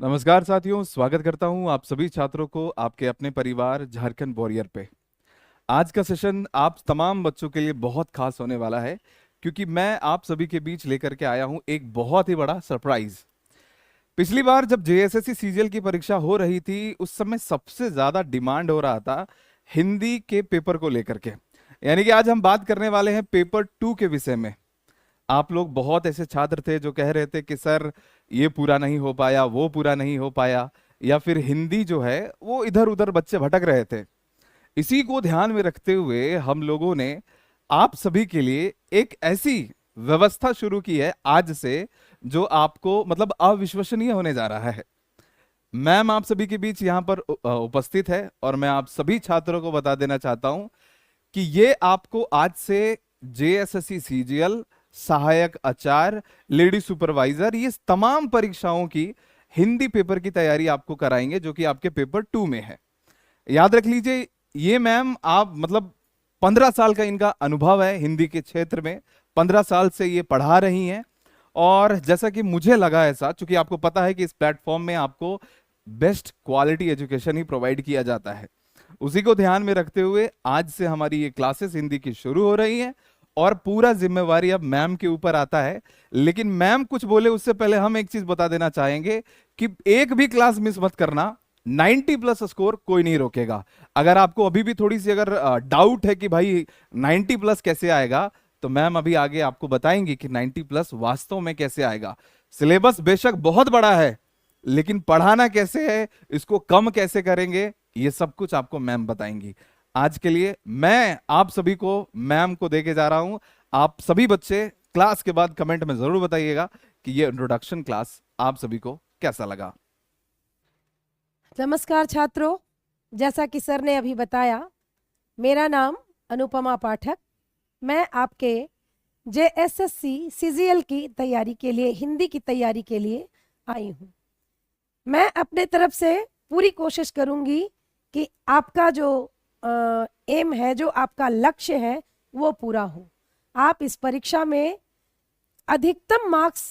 नमस्कार साथियों, स्वागत करता हूं आप सभी छात्रों को आपके अपने परिवार झारखंड वॉरियर पे। आज का सेशन आप तमाम बच्चों के लिए बहुत खास होने वाला है, क्योंकि मैं आप सभी के बीच लेकर के आया हूं एक बहुत ही बड़ा सरप्राइज। पिछली बार जब जेएसएससी सीजीएल की परीक्षा हो रही थी, उस समय सबसे ज्यादा डिमांड हो रहा था हिंदी के पेपर को लेकर के। यानी कि आज हम बात करने वाले हैं पेपर 2 के विषय में। आप लोग बहुत ऐसे छात्र थे जो कह रहे थे कि सर ये पूरा नहीं हो पाया, वो पूरा नहीं हो पाया, या फिर हिंदी जो है वो इधर उधर बच्चे भटक रहे थे। इसी को ध्यान में रखते हुए हम लोगों ने आप सभी के लिए एक ऐसी व्यवस्था शुरू की है आज से, जो आपको मतलब अविश्वसनीय होने जा रहा है। मैम आप सभी के बीच यहाँ पर उपस्थित है, और मैं आप सभी छात्रों को बता देना चाहता हूं कि ये आपको आज से जेएसएससी सीजीएल, सहायक आचार्य, लेडी सुपरवाइजर, ये तमाम परीक्षाओं की हिंदी पेपर की तैयारी आपको कराएंगे, जो कि आपके पेपर 2 में है। याद रख लीजिए, ये मैम आप मतलब 15 साल का इनका अनुभव है हिंदी के क्षेत्र में। 15 साल से ये पढ़ा रही हैं, और जैसा कि मुझे लगा ऐसा, चूंकि आपको पता है कि इस प्लेटफॉर्म में आपको बेस्ट क्वालिटी एजुकेशन ही प्रोवाइड किया जाता है, उसी को ध्यान में रखते हुए आज से हमारी ये क्लासेस हिंदी की शुरू हो रही हैं, और पूरा जिम्मेवारी अब मैम के ऊपर आता है। लेकिन मैम कुछ बोले उससे पहले हम एक चीज बता देना चाहेंगे कि एक भी क्लास मिस मत करना। 90 प्लस स्कोर कोई नहीं रोकेगा। अगर आपको अभी भी थोड़ी सी अगर डाउट है कि भाई 90 प्लस कैसे आएगा, तो मैम अभी आगे आपको बताएंगे कि 90 प्लस वास्तव में कैसे आएगा। सिलेबस बेशक बहुत बड़ा है, लेकिन पढ़ाना कैसे है, इसको कम कैसे करेंगे, ये सब कुछ आपको मैम बताएंगी। आज के लिए मैं आप सभी को मैम को देके जा रहा हूं। आप सभी बच्चे क्लास के बाद कमेंट में जरूर बताइएगा कि ये इंट्रोडक्शन क्लास आप सभी को कैसा लगा। नमस्कार छात्रों, जैसा कि सर ने अभी बताया, मेरा नाम अनुपमा पाठक। मैं आपके जेएसएससी सीजीएल की तैयारी के लिए, हिंदी की तैयारी के लिए आई हूँ। मैं अपने तरफ से पूरी कोशिश करूँगी कि आपका जो एम है, जो आपका लक्ष्य है, वो पूरा हो। आप इस परीक्षा में अधिकतम मार्क्स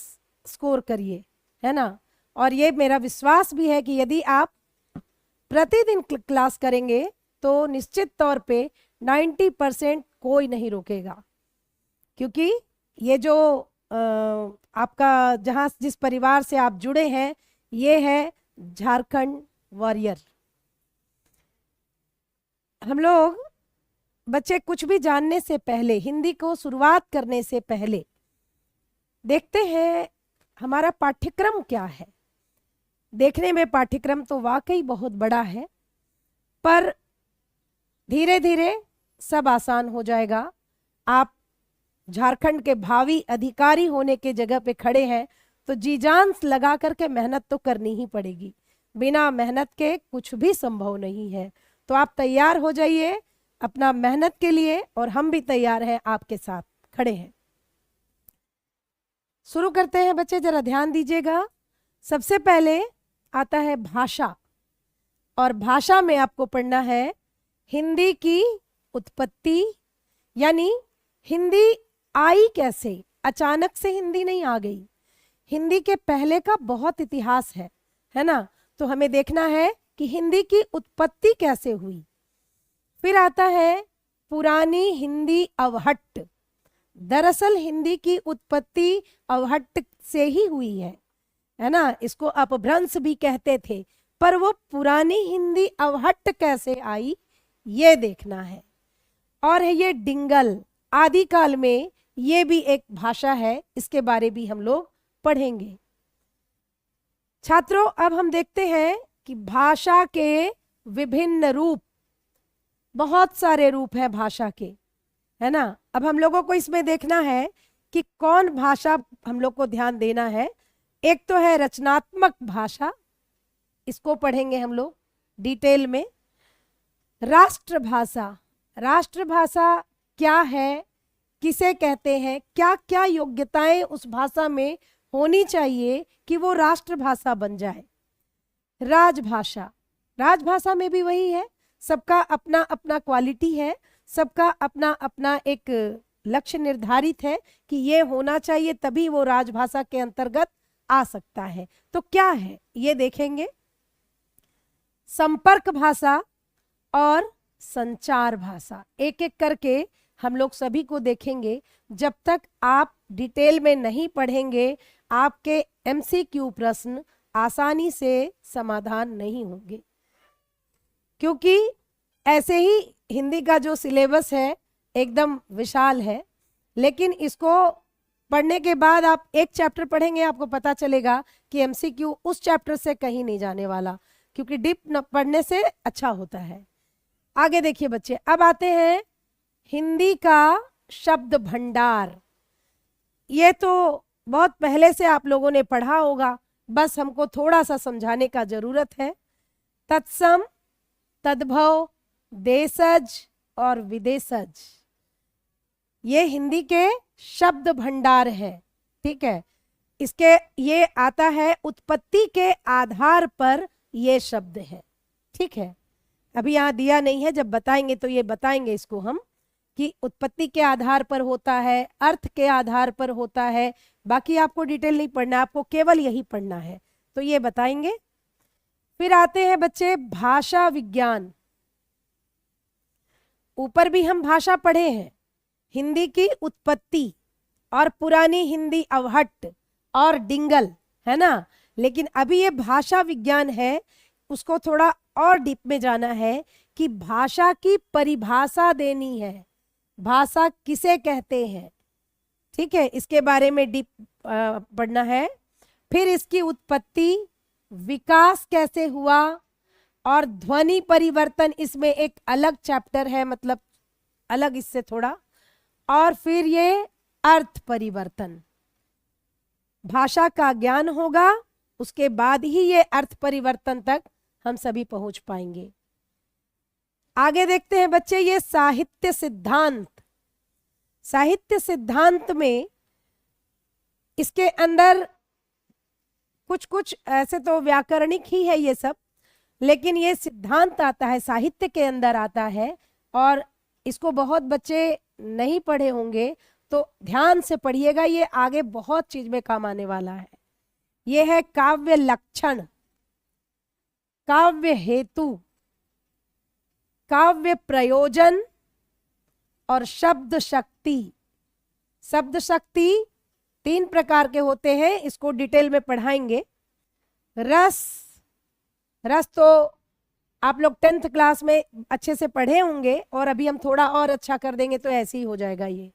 स्कोर करिए, है ना। और ये मेरा विश्वास भी है कि यदि आप प्रतिदिन क्लास करेंगे तो निश्चित तौर पे 90% कोई नहीं रोकेगा, क्योंकि ये जो आपका जहाँ जिस परिवार से आप जुड़े हैं, ये है झारखंड वॉरियर। हम लोग बच्चे कुछ भी जानने से पहले, हिंदी को शुरुआत करने से पहले देखते हैं हमारा पाठ्यक्रम क्या है। देखने में पाठ्यक्रम तो वाकई बहुत बड़ा है, पर धीरे धीरे सब आसान हो जाएगा। आप झारखंड के भावी अधिकारी होने के जगह पे खड़े हैं, तो जी जान लगा करके मेहनत तो करनी ही पड़ेगी। बिना मेहनत के कुछ भी संभव नहीं है। तो आप तैयार हो जाइए अपना मेहनत के लिए, और हम भी तैयार हैं, आपके साथ खड़े हैं। शुरू करते हैं बच्चे, जरा ध्यान दीजिएगा। सबसे पहले आता है भाषा, और भाषा में आपको पढ़ना है हिंदी की उत्पत्ति, यानी हिंदी आई कैसे। अचानक से हिंदी नहीं आ गई, हिंदी के पहले का बहुत इतिहास है ना। तो हमें देखना है कि हिंदी की उत्पत्ति कैसे हुई। फिर आता है पुरानी हिंदी अवहट्ट। दरअसल हिंदी की उत्पत्ति अवहट्ट से ही हुई है ना। इसको अपभ्रंश भी कहते थे, पर वो पुरानी हिंदी अवहट्ट कैसे आई, ये देखना है। और है ये डिंगल, आदिकाल में ये भी एक भाषा है, इसके बारे भी हम लोग पढ़ेंगे। छात्रों, अब हम देखते हैं कि भाषा के विभिन्न रूप, बहुत सारे रूप हैं भाषा के, है ना। अब हम लोगों को इसमें देखना है कि कौन भाषा हम लोग को ध्यान देना है। एक तो है रचनात्मक भाषा, इसको पढ़ेंगे हम लोग डिटेल में। राष्ट्रभाषा, राष्ट्रभाषा क्या है, किसे कहते हैं, क्या क्या योग्यताएं उस भाषा में होनी चाहिए कि वो राष्ट्रभाषा बन जाए। राजभाषा, राजभाषा में भी वही है, सबका अपना अपना क्वालिटी है, सबका अपना अपना एक लक्ष्य निर्धारित है कि ये होना चाहिए, तभी वो राजभाषा के अंतर्गत आ सकता है। तो क्या है ये देखेंगे, संपर्क भाषा और संचार भाषा। एक एक करके हम लोग सभी को देखेंगे। जब तक आप डिटेल में नहीं पढ़ेंगे आपके एमसीक्यू प्रश्न आसानी से समाधान नहीं होंगे, क्योंकि ऐसे ही हिंदी का जो सिलेबस है एकदम विशाल है, लेकिन इसको पढ़ने के बाद आप एक चैप्टर पढ़ेंगे आपको पता चलेगा कि एमसीक्यू उस चैप्टर से कहीं नहीं जाने वाला, क्योंकि डीप पढ़ने से अच्छा होता है। आगे देखिए बच्चे, अब आते हैं हिंदी का शब्द भंडार। ये तो बहुत पहले से आप लोगों ने पढ़ा होगा, बस हमको थोड़ा सा समझाने का जरूरत है। तत्सम, तद्भव, देशज और विदेशज, ये हिंदी के शब्द भंडार है। ठीक है, इसके ये आता है उत्पत्ति के आधार पर ये शब्द है। ठीक है, अभी यहाँ दिया नहीं है, जब बताएंगे तो ये बताएंगे इसको हम कि उत्पत्ति के आधार पर होता है, अर्थ के आधार पर होता है। बाकी आपको डिटेल नहीं पढ़ना, आपको केवल यही पढ़ना है, तो ये बताएंगे। फिर आते हैं बच्चे भाषा विज्ञान। ऊपर भी हम भाषा पढ़े हैं, हिंदी की उत्पत्ति और पुरानी हिंदी अवहट्ट और डिंगल, है ना। लेकिन अभी ये भाषा विज्ञान है, उसको थोड़ा और डीप में जाना है कि भाषा की परिभाषा देनी है, भाषा किसे कहते हैं। ठीक है, इसके बारे में डीप पढ़ना है। फिर इसकी उत्पत्ति, विकास कैसे हुआ, और ध्वनि परिवर्तन, इसमें एक अलग चैप्टर है, मतलब अलग इससे थोड़ा। और फिर ये अर्थ परिवर्तन, भाषा का ज्ञान होगा, उसके बाद ही ये अर्थ परिवर्तन तक हम सभी पहुंच पाएंगे। आगे देखते हैं बच्चे, ये साहित्य सिद्धांत। साहित्य सिद्धांत में इसके अंदर कुछ कुछ ऐसे तो व्याकरणिक ही है ये सब, लेकिन ये सिद्धांत आता है, साहित्य के अंदर आता है, और इसको बहुत बच्चे नहीं पढ़े होंगे, तो ध्यान से पढ़िएगा, ये आगे बहुत चीज में काम आने वाला है। ये है काव्य लक्षण, काव्य हेतु, काव्य प्रयोजन और शब्द शक्ति। शब्द शक्ति 3 प्रकार के होते हैं, इसको डिटेल में पढ़ाएंगे। रस, रस तो आप लोग 10th क्लास में अच्छे से पढ़े होंगे, और अभी हम थोड़ा और अच्छा कर देंगे तो ऐसे ही हो जाएगा ये।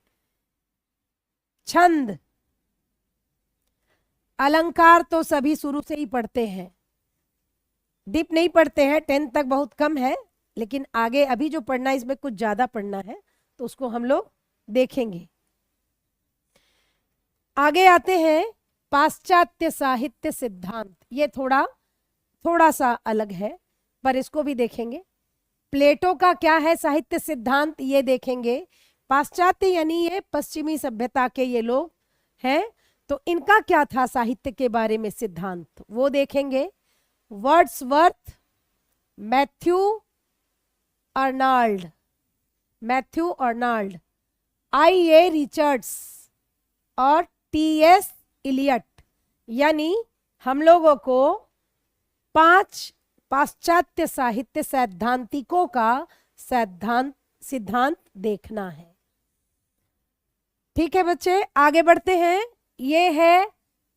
छंद, अलंकार तो सभी शुरू से ही पढ़ते हैं, डीप नहीं पढ़ते हैं, 10th तक बहुत कम है, लेकिन आगे अभी जो पढ़ना है इसमें कुछ ज्यादा पढ़ना है, तो उसको हम लोग देखेंगे। आगे आते हैं पाश्चात्य साहित्य सिद्धांत। ये थोड़ा सा अलग है, पर इसको भी देखेंगे। प्लेटो का क्या है साहित्य सिद्धांत, ये देखेंगे। पाश्चात्य यानी ये पश्चिमी सभ्यता के ये लोग हैं, तो इनका क्या था साहित्य के बारे में सिद्धांत, वो देखेंगे। Wordsworth, Matthew Arnold, Matthew Arnold, IA. Richards और टी.एस. इलियट, यानी हम लोगों को 5 पाश्चात्य साहित्य सैद्धांतिकों का सिद्धांत देखना है। ठीक है बच्चे, आगे बढ़ते हैं। ये है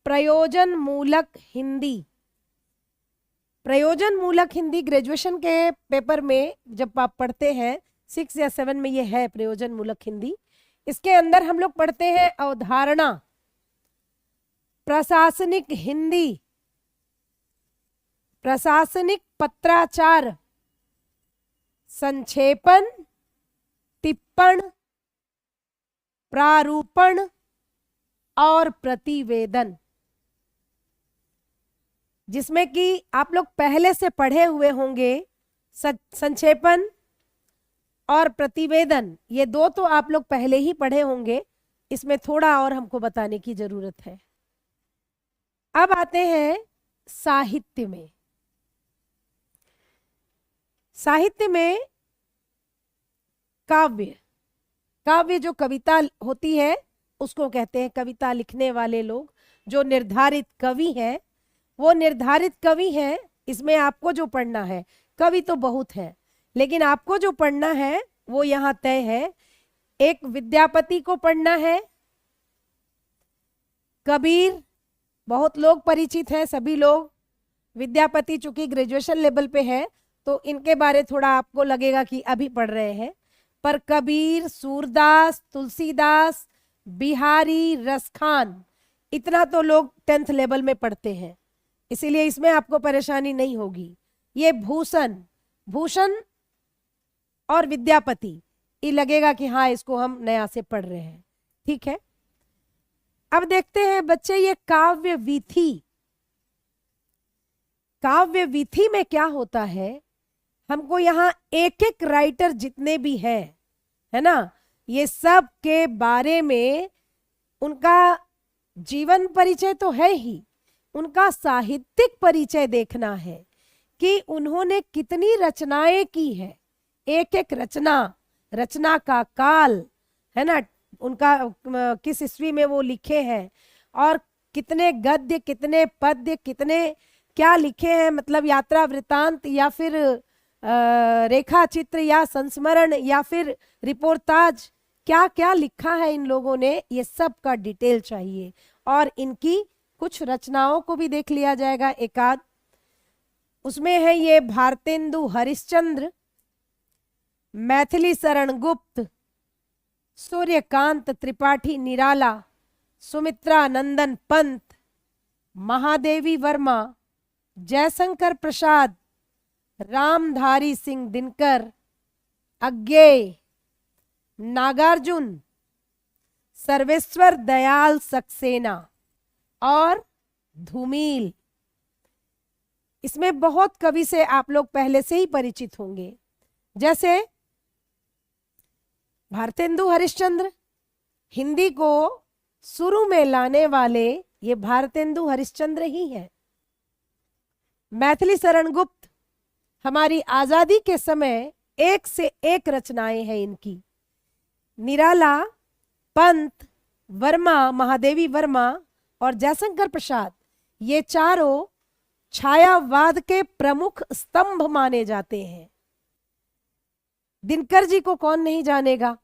प्रयोजन मूलक हिंदी। प्रयोजन मूलक हिंदी ग्रेजुएशन के पेपर में जब आप पढ़ते हैं 6 या 7 में, ये है प्रयोजन मूलक हिंदी। इसके अंदर हम लोग पढ़ते हैं अवधारणा, प्रशासनिक हिंदी, प्रशासनिक पत्राचार, संक्षेपण, टिप्पण, प्रारूपण और प्रतिवेदन, जिसमें कि आप लोग पहले से पढ़े हुए होंगे। संक्षेपण और प्रतिवेदन, ये 2 तो आप लोग पहले ही पढ़े होंगे, इसमें थोड़ा और हमको बताने की जरूरत है। अब आते हैं साहित्य में। साहित्य में काव्य, काव्य जो कविता होती है उसको कहते हैं, कविता लिखने वाले लोग। जो निर्धारित कवि है, वो निर्धारित कवि है। इसमें आपको जो पढ़ना है, कवि तो बहुत है, लेकिन आपको जो पढ़ना है वो यहाँ तय है। एक विद्यापति को पढ़ना है, कबीर बहुत लोग परिचित हैं, सभी लोग। विद्यापति चूंकि ग्रेजुएशन लेवल पे है तो इनके बारे थोड़ा आपको लगेगा कि अभी पढ़ रहे हैं, पर कबीर, सूरदास, तुलसीदास, बिहारी, रसखान, इतना तो लोग 10th लेवल में पढ़ते हैं, इसीलिए इसमें आपको परेशानी नहीं होगी। ये भूषण और विद्यापति, ये लगेगा कि हाँ इसको हम नया से पढ़ रहे हैं, ठीक है। अब देखते हैं बच्चे, ये काव्य वीथी में क्या होता है। हमको यहाँ एक एक राइटर जितने भी है ना, ये सब के बारे में उनका जीवन परिचय तो है ही, उनका साहित्यिक परिचय देखना है कि उन्होंने कितनी रचनाएं की है। एक एक रचना का काल है ना, उनका किस ईस्वी में वो लिखे हैं, और कितने गद्य, कितने पद्य, कितने क्या लिखे हैं, मतलब यात्रा वृतांत या फिर रेखा चित्र या संस्मरण या फिर रिपोर्टाज, क्या क्या लिखा है इन लोगों ने, ये सब का डिटेल चाहिए। और इनकी कुछ रचनाओं को भी देख लिया जाएगा एकाध। उसमें है ये भारतेंदु हरिश्चंद्र, मैथिली शरण गुप्त, सूर्यकांत त्रिपाठी निराला, सुमित्रा नंदन पंत, महादेवी वर्मा, जयशंकर प्रसाद, रामधारी सिंह दिनकर, अज्ञेय, नागार्जुन, सर्वेश्वर दयाल सक्सेना और धूमिल। इसमें बहुत कवि से आप लोग पहले से ही परिचित होंगे, जैसे भारतेंदु हरिश्चंद्र, हिंदी को शुरू में लाने वाले ये भारतेंदु हरिश्चंद्र ही हैं। मैथिली शरण गुप्त, हमारी आजादी के समय एक से एक रचनाएं हैं इनकी। निराला, पंत, वर्मा, महादेवी वर्मा और जयशंकर प्रसाद, ये चारों छायावाद के प्रमुख स्तंभ माने जाते हैं। दिनकर जी को कौन नहीं जानेगा,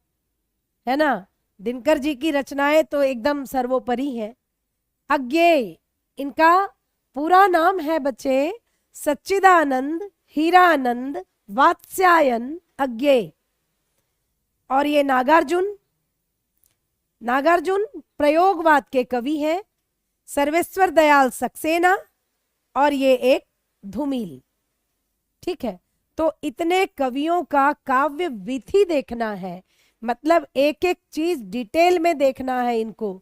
है ना। दिनकर जी की रचनाएं तो एकदम सर्वोपरि हैं। अज्ञेय, इनका पूरा नाम है बच्चे सच्चिदानंद हीरानंद वात्स्यायन अज्ञेय। और ये नागार्जुन प्रयोगवाद के कवि हैं। सर्वेश्वर दयाल सक्सेना और ये एक धूमिल, ठीक है। तो इतने कवियों का काव्य विधि देखना है, मतलब एक एक चीज डिटेल में देखना है इनको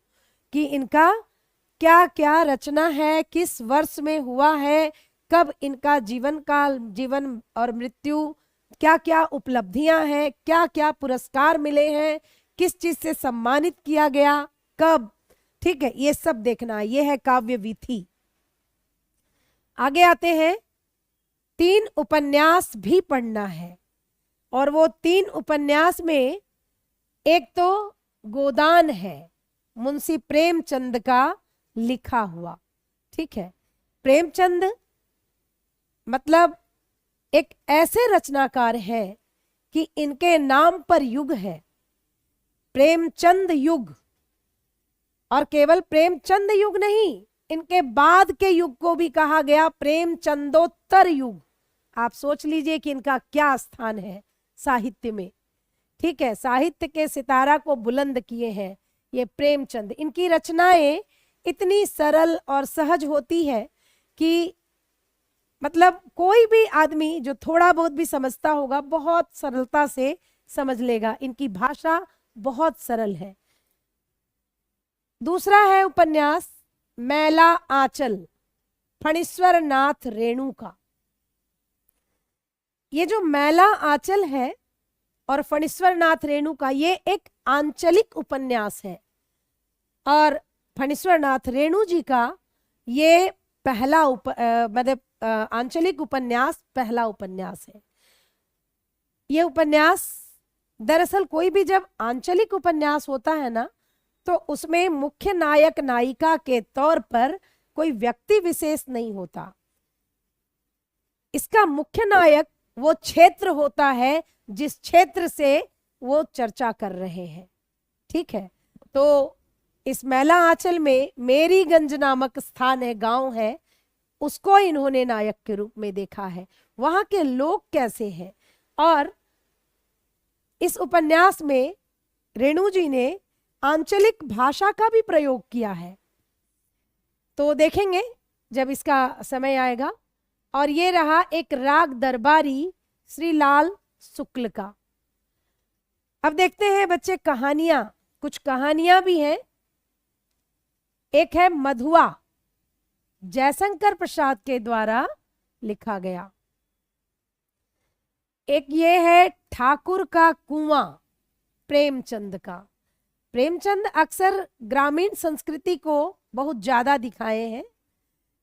कि इनका क्या क्या रचना है, किस वर्ष में हुआ है, कब इनका जीवन काल, जीवन और मृत्यु, क्या क्या उपलब्धियां हैं, क्या क्या पुरस्कार मिले हैं, किस चीज से सम्मानित किया गया, कब, ठीक है। ये सब देखना है, ये है काव्य विधि। आगे आते हैं, 3 उपन्यास भी पढ़ना है, और वो 3 उपन्यास में एक तो गोदान है, मुंशी प्रेमचंद का लिखा हुआ, ठीक है। प्रेमचंद मतलब एक ऐसे रचनाकार हैं कि इनके नाम पर युग है, प्रेमचंद युग। और केवल प्रेमचंद युग नहीं, इनके बाद के युग को भी कहा गया प्रेमचंदोत्तर युग। आप सोच लीजिए कि इनका क्या स्थान है साहित्य में, ठीक है। साहित्य के सितारा को बुलंद किए हैं ये प्रेमचंद। इनकी रचनाएं इतनी सरल और सहज होती है कि मतलब कोई भी आदमी जो थोड़ा बहुत भी समझता होगा बहुत सरलता से समझ लेगा। इनकी भाषा बहुत सरल है। दूसरा है उपन्यास मैला आंचल, फणीश्वर नाथ रेणु का। ये जो मैला आंचल है और फणीश्वर नाथ रेणु का, ये एक आंचलिक उपन्यास है, और फणीश्वर नाथ रेणु जी का ये पहला मतलब आंचलिक उपन्यास पहला उपन्यास है। ये उपन्यास दरअसल कोई भी जब आंचलिक उपन्यास होता है ना, तो उसमें मुख्य नायक नायिका के तौर पर कोई व्यक्ति विशेष नहीं होता। इसका मुख्य नायक वो क्षेत्र होता है जिस क्षेत्र से वो चर्चा कर रहे हैं। ठीक है, तो इस मैला आंचल में मेरीगंज नामक स्थान है, गांव है, उसको इन्होंने नायक के रूप में देखा है। वहां के लोग कैसे हैं, और इस उपन्यास में रेणु जी ने आंचलिक भाषा का भी प्रयोग किया है, तो देखेंगे जब इसका समय आएगा। और ये रहा एक राग दरबारी श्री लाल शुक्ल का। अब देखते हैं बच्चे कहानियां, कुछ कहानियां भी हैं। एक है मधुआ, जयशंकर प्रसाद के द्वारा लिखा गया। एक ये है ठाकुर का कुआं, प्रेमचंद का। प्रेमचंद अक्सर ग्रामीण संस्कृति को बहुत ज्यादा दिखाए हैं,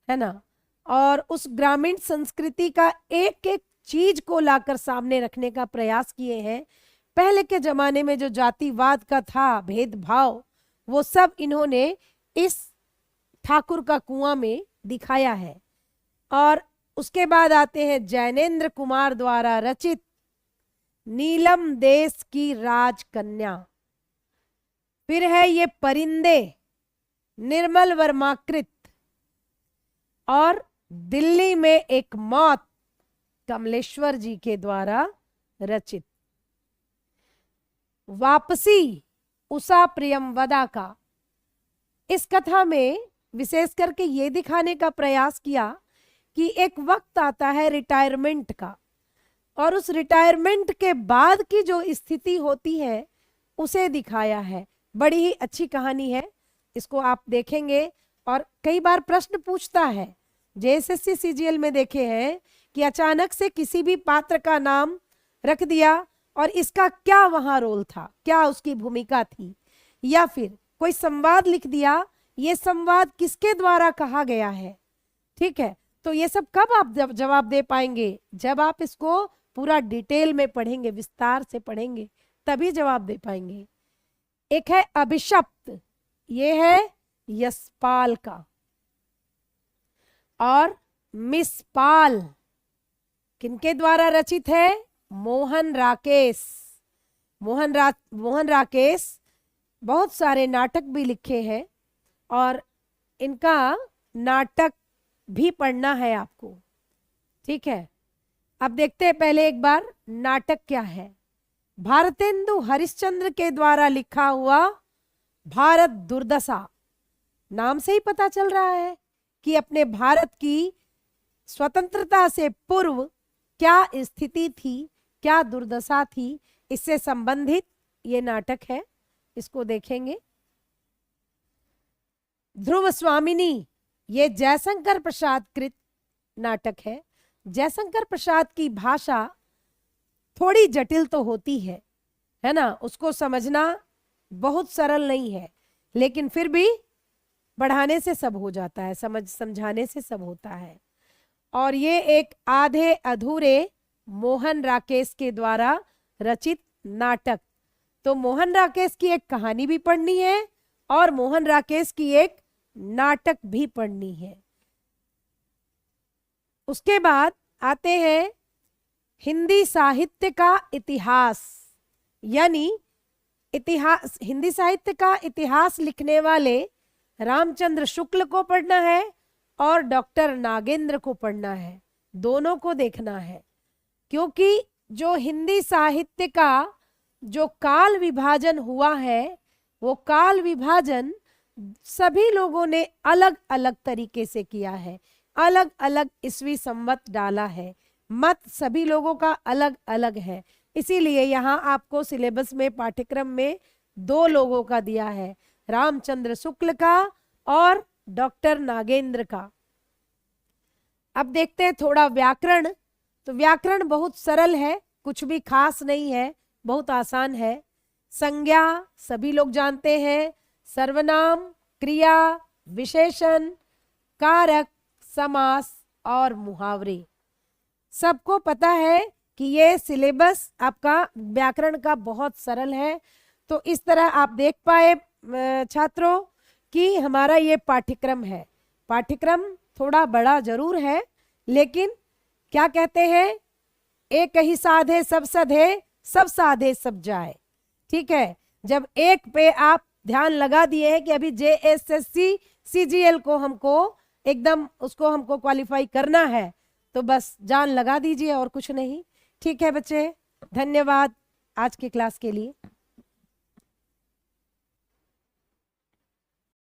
है ना, और उस ग्रामीण संस्कृति का एक एक चीज को लाकर सामने रखने का प्रयास किए हैं। पहले के जमाने में जो जातिवाद का था, भेदभाव, वो सब इन्होंने इस ठाकुर का कुआं में दिखाया है। और उसके बाद आते हैं जैनेन्द्र कुमार द्वारा रचित नीलम देश की राजकन्या। फिर है ये परिंदे, निर्मल वर्माकृत। और दिल्ली में एक मौत, कमलेश्वर जी के द्वारा रचित। वापसी, उषा प्रियमवदा का। इस कथा में विशेष करके ये दिखाने का प्रयास किया कि एक वक्त आता है रिटायरमेंट का, और उस रिटायरमेंट के बाद की जो स्थिति होती है उसे दिखाया है। बड़ी ही अच्छी कहानी है, इसको आप देखेंगे। और कई बार प्रश्न पूछता है, जेएसएससी सीजीएल में देखे हैं कि अचानक से किसी भी पात्र का नाम रख दिया और इसका क्या वहां रोल था, क्या उसकी भूमिका थी, या फिर कोई संवाद लिख दिया, ये संवाद किसके द्वारा कहा गया है। ठीक है, तो ये सब कब आप जवाब दे पाएंगे, जब आप इसको पूरा डिटेल में पढ़ेंगे, विस्तार से पढ़ेंगे, तभी जवाब दे पाएंगे। एक है अभिशप्त, ये है यशपाल का। और मिसपाल किनके द्वारा रचित है, मोहन राकेश। मोहन राकेश बहुत सारे नाटक भी लिखे हैं, और इनका नाटक भी पढ़ना है आपको। ठीक है, अब देखते हैं पहले एक बार नाटक क्या है। भारतेंदु हरिश्चंद्र के द्वारा लिखा हुआ भारत दुर्दशा। नाम से ही पता चल रहा है कि अपने भारत की स्वतंत्रता से पूर्व क्या स्थिति थी, क्या दुर्दशा थी, इससे संबंधित ये नाटक है, इसको देखेंगे। ध्रुव स्वामिनी, ये जयशंकर प्रसाद कृत नाटक है। जयशंकर प्रसाद की भाषा थोड़ी जटिल तो होती है ना, उसको समझना बहुत सरल नहीं है, लेकिन फिर भी बढ़ाने से सब हो जाता है, समझाने से सब होता है। और ये एक आधे अधूरे मोहन राकेश के द्वारा रचित नाटक। तो मोहन राकेश की एक कहानी भी पढ़नी है और मोहन राकेश की एक नाटक भी पढ़नी है। उसके बाद आते हैं हिंदी साहित्य का इतिहास, यानी इतिहास, हिंदी साहित्य का इतिहास लिखने वाले रामचंद्र शुक्ल को पढ़ना है और डॉक्टर नागेंद्र को पढ़ना है, दोनों को देखना है। क्योंकि जो हिंदी साहित्य का जो काल विभाजन हुआ है, वो काल विभाजन सभी लोगों ने अलग अलग तरीके से किया है, अलग अलग ईस्वी संवत डाला है, मत सभी लोगों का अलग अलग है। इसीलिए यहाँ आपको सिलेबस में, पाठ्यक्रम में 2 लोगों का दिया है, रामचंद्र शुक्ल का और डॉक्टर नागेंद्र का। अब देखते हैं थोड़ा व्याकरण। तो व्याकरण बहुत सरल है, कुछ भी खास नहीं है, बहुत आसान है। संज्ञा सभी लोग जानते हैं, सर्वनाम, क्रिया, विशेषण, कारक, समास और मुहावरे, सबको पता है कि ये सिलेबस आपका व्याकरण का बहुत सरल है। तो इस तरह आप देख पाए छात्रों कि हमारा ये पाठ्यक्रम है। पाठ्यक्रम थोड़ा बड़ा जरूर है, लेकिन क्या कहते हैं, एक ही साधे सब सधे, सब साधे सब जाए। ठीक है, जब एक पे आप ध्यान लगा दिए हैं कि अभी JSSC CGL को हमको एकदम उसको हमको क्वालिफाई करना है, तो बस जान लगा दीजिए और कुछ नहीं। ठीक है बच्चे, धन्यवाद आज की क्लास के लिए।